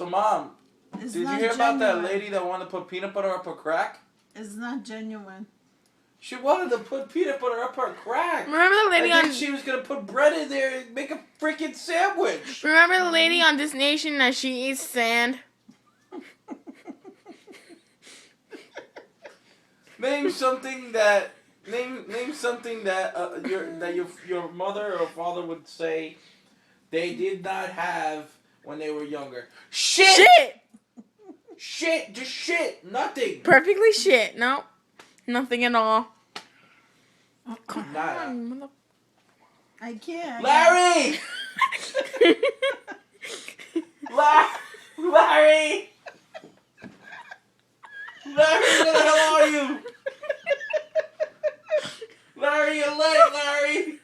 So, Mom, It's did you not hear about that genuine. lady that wanted to put peanut butter up her crack? It's not genuine. She wanted to put peanut butter up her crack. Remember the lady I think on... she was going to put bread in there and make a freaking sandwich. Remember the lady on this nation that she eats sand? Name something that your mother or father would say they did not have when they were younger. Shit! Shit! Just shit! Nothing! Perfectly shit. No. Nothing at all. Come Nada. on, mother... I can't. Larry! Larry! Larry, where the hell are you? Larry, you're late, Larry!